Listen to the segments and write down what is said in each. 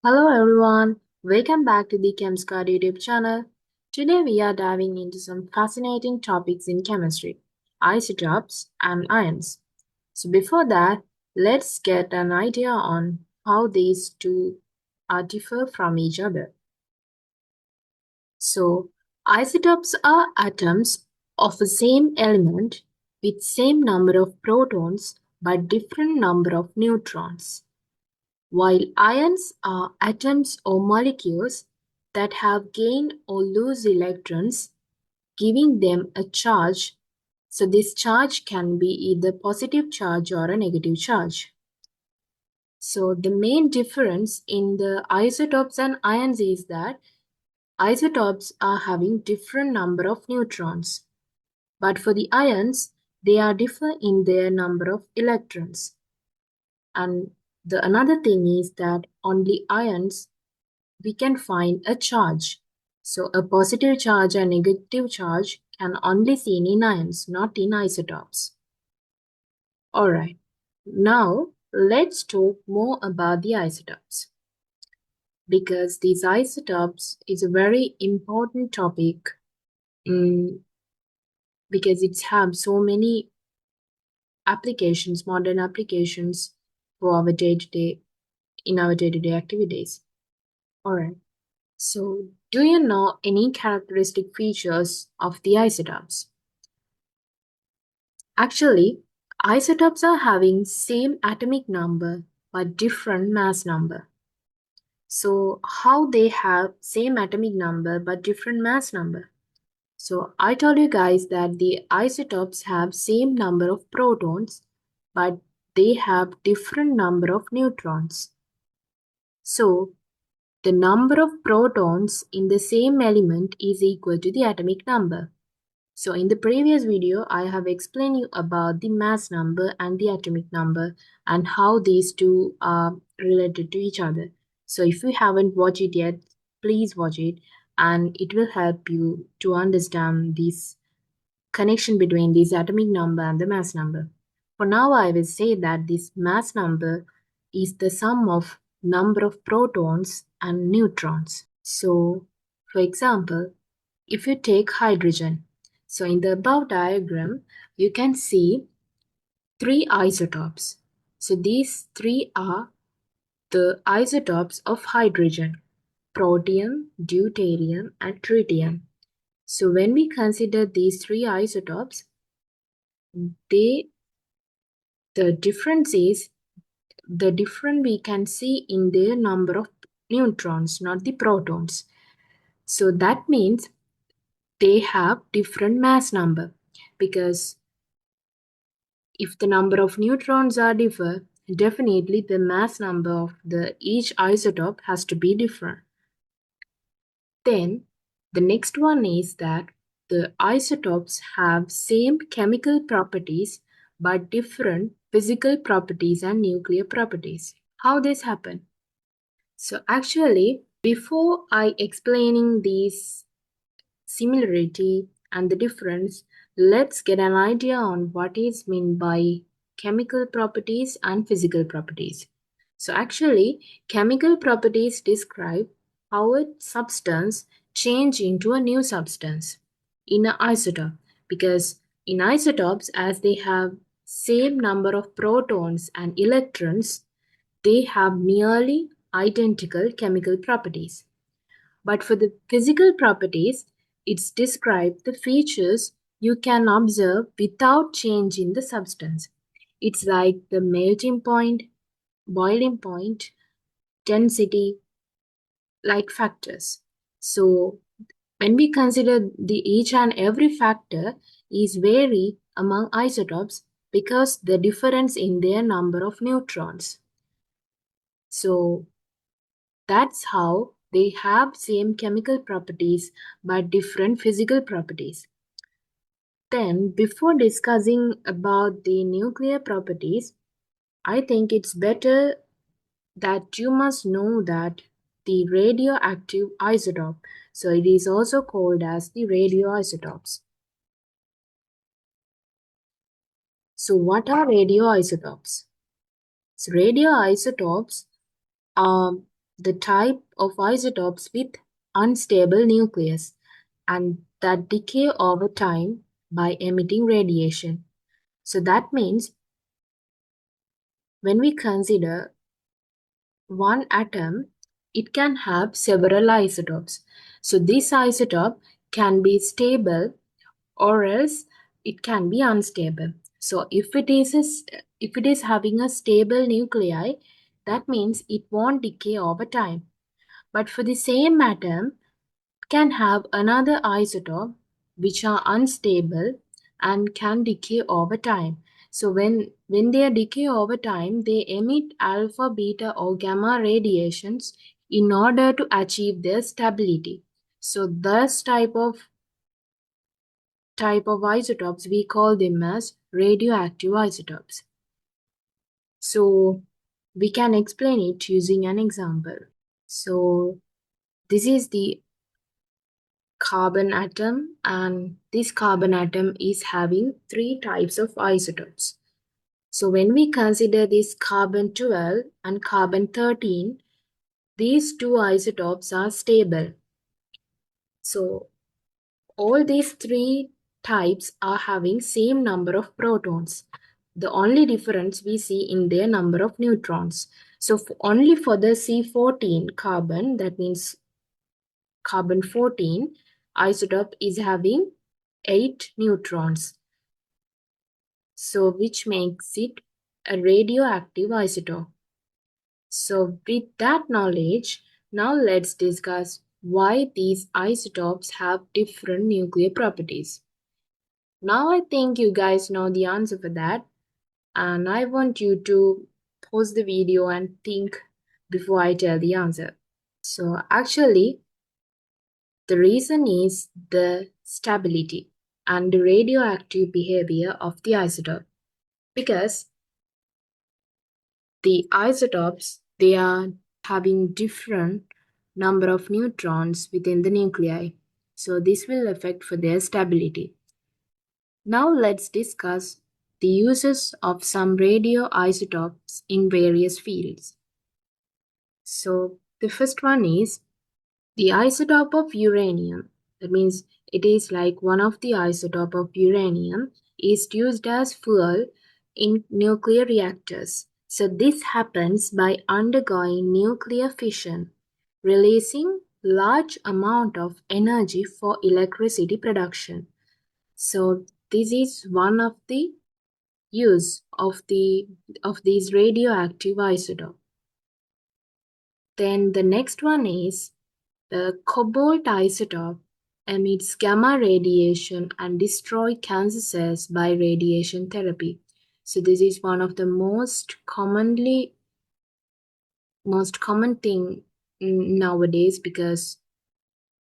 Hello everyone, welcome back to the ChemSquad YouTube channel. Today we are diving into some fascinating topics in chemistry, isotopes and ions. So before that, let's get an idea on how these two are differ from each other. So isotopes are atoms of the same element with same number of protons but different number of neutrons. While ions are atoms or molecules that have gained or lose electrons, giving them a charge, so this charge can be either positive charge or a negative charge. So the main difference in the isotopes and ions is that isotopes are having different number of neutrons, but for the ions, they are different in their number of electrons. And the another thing is that only ions we can find a charge. So a positive charge and negative charge can only seen in ions, not in isotopes. Alright, now let's talk more about the isotopes. Because these isotopes is a very important topic because it has so many applications, modern applications for our day-to-day, in our day-to-day activities. Alright. So, do you know any characteristic features of the isotopes? Actually, isotopes are having same atomic number but different mass number. So, how they have same atomic number but different mass number? So, I told you guys that the isotopes have same number of protons but they have different number of neutrons. So, the number of protons in the same element is equal to the atomic number. So in the previous video, I have explained you about the mass number and the atomic number and how these two are related to each other. So if you haven't watched it yet, please watch it and it will help you to understand this connection between this atomic number and the mass number. For now, I will say that this mass number is the sum of number of protons and neutrons. So, for example, if you take hydrogen, so in the above diagram, you can see three isotopes. So these three are the isotopes of hydrogen: protium, deuterium, and tritium. So when we consider these three isotopes, they the difference is the difference we can see in their number of neutrons, not the protons. So that means they have different mass number, because if the number of neutrons are differ, definitely the mass number of the each isotope has to be different. Then the next one is that the isotopes have same chemical properties but different physical properties and nuclear properties. How this happen? So actually, before I explaining these similarity and the difference, let's get an idea on what is meant by chemical properties and physical properties. So actually, chemical properties describe how a substance change into a new substance in an isotope, because in isotopes, as they have same number of protons and electrons, they have nearly identical chemical properties. But for the physical properties, it's described the features you can observe without changing the substance. It's like the melting point, boiling point, density, like factors. So when we consider the each and every factor is vary among isotopes because the difference in their number of neutrons. So that's how they have same chemical properties but different physical properties. Then, before discussing about the nuclear properties, I think it's better that you must know that the radioactive isotope. So it is also called as the radioisotopes. So what are radioisotopes? So radioisotopes are the type of isotopes with unstable nucleus and that decay over time by emitting radiation. So that means when we consider one atom, it can have several isotopes. So this isotope can be stable or else it can be unstable. So if it is having a stable nuclei, that means it won't decay over time. But for the same atom, can have another isotope which are unstable and can decay over time. So when they decay over time, they emit alpha, beta or gamma radiations in order to achieve their stability. So this type of isotopes, we call them as radioactive isotopes. So we can explain it using an example. So this is the carbon atom, and this carbon atom is having three types of isotopes. So when we consider this carbon 12 and carbon 13, these two isotopes are stable. So all these three types are having same number of protons. The only difference we see in their number of neutrons. So only for the C14 carbon, that means carbon 14 isotope is having 8 neutrons. So which makes it a radioactive isotope. So with that knowledge, now let's discuss why these isotopes have different nuclear properties. Now I think you guys know the answer for that, and I want you to pause the video and think before I tell the answer. So actually, the reason is the stability and the radioactive behavior of the isotope. Because the isotopes, they are having different number of neutrons within the nuclei. So this will affect for their stability. Now let's discuss the uses of some radioisotopes in various fields. So the first one is the isotope of uranium. That means it is like one of the isotope of uranium is used as fuel in nuclear reactors. So this happens by undergoing nuclear fission, releasing large amount of energy for electricity production. So this is one of the use of these radioactive isotope. Then the next one is the cobalt isotope emits gamma radiation and destroy cancer cells by radiation therapy. So this is one of the most common thing nowadays because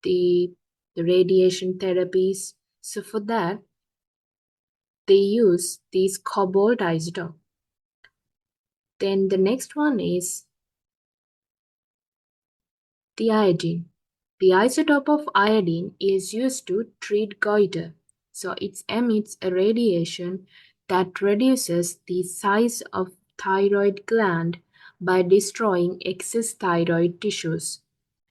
the radiation therapies. So for that, they use these cobalt isotope. Then the next one is the iodine. The isotope of iodine is used to treat goiter. So it emits a radiation that reduces the size of thyroid gland by destroying excess thyroid tissues.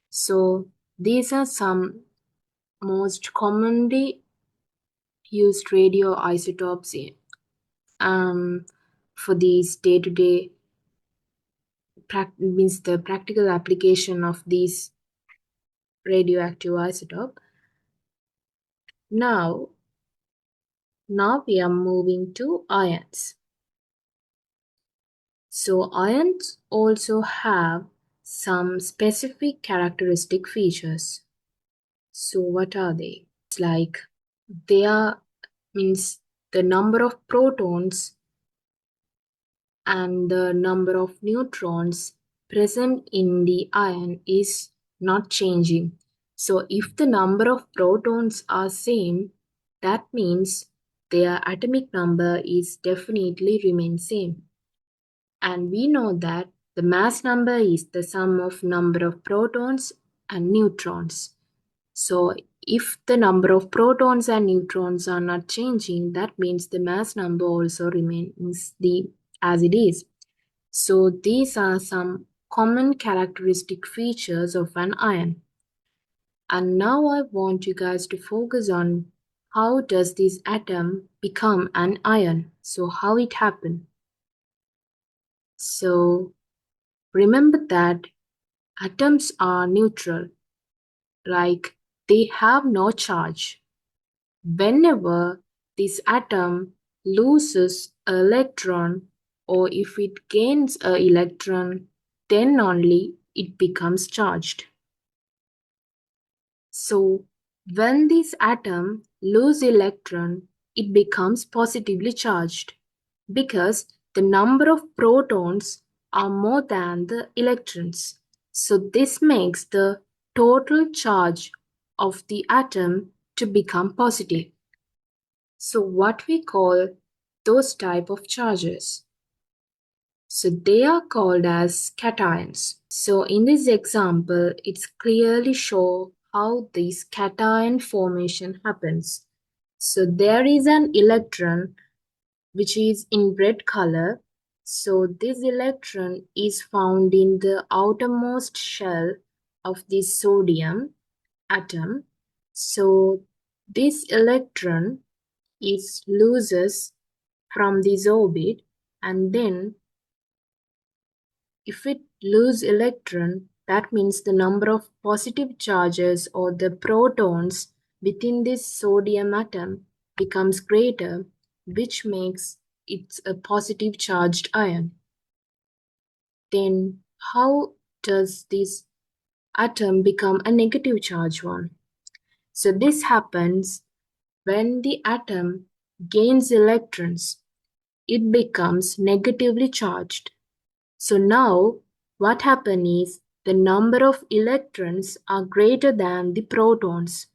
So these are some most commonly used radioisotopes for these day-to-day means the practical application of these radioactive isotope. Now we are moving to ions. So ions also have some specific characteristic features. So what are they? It's like they are means the number of protons and the number of neutrons present in the ion is not changing. So if the number of protons are same, that means their atomic number is definitely remain same. And we know that the mass number is the sum of number of protons and neutrons. So if the number of protons and neutrons are not changing, that means the mass number also remains as it is. So these are some common characteristic features of an ion. And now I want you guys to focus on how does this atom become an ion? So how it happened. So remember that atoms are neutral, like they have no charge. Whenever this atom loses an electron or if it gains an electron, then only it becomes charged. So when this atom loses electron, it becomes positively charged because the number of protons are more than the electrons. So this makes the total charge of the atom to become positive. So what we call those type of charges? So they are called as cations. So in this example, it's clearly show how this cation formation happens. So there is an electron which is in red color. So this electron is found in the outermost shell of this sodium atom. So this electron is loses from this orbit, and then if it lose electron, that means the number of positive charges or the protons within this sodium atom becomes greater, which makes it a positive charged ion. Then how does this atom become a negative charged one? So this happens when the atom gains electrons, it becomes negatively charged. So now what happens is the number of electrons are greater than the protons.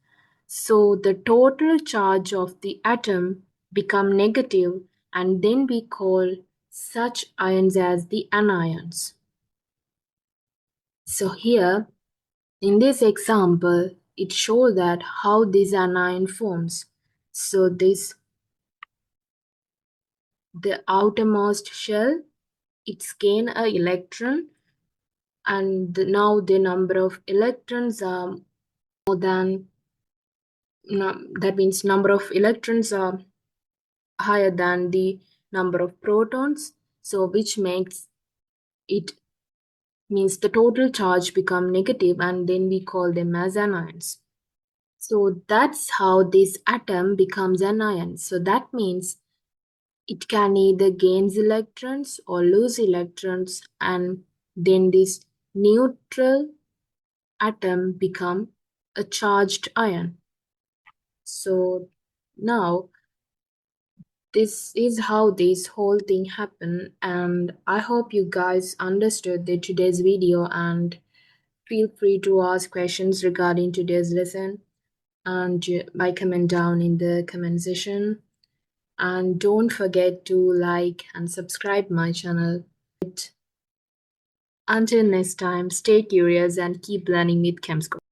So the total charge of the atom become negative, and then we call such ions as the anions. So here in this example, it shows that how this anion forms. So this the outermost shell, it's gain a electron, and now the number of electrons are more than that means number of electrons are higher than the number of protons, so which makes it means the total charge become negative, and then we call them as anions. So that's how this atom becomes an ion. So that means it can either gain electrons or lose electrons, and then this neutral atom become a charged ion. So now this is how this whole thing happened, and I hope you guys understood the today's video, and feel free to ask questions regarding today's lesson and by comment down in the comment section. And don't forget to like and subscribe my channel. Until next time, stay curious and keep learning with ChemScore.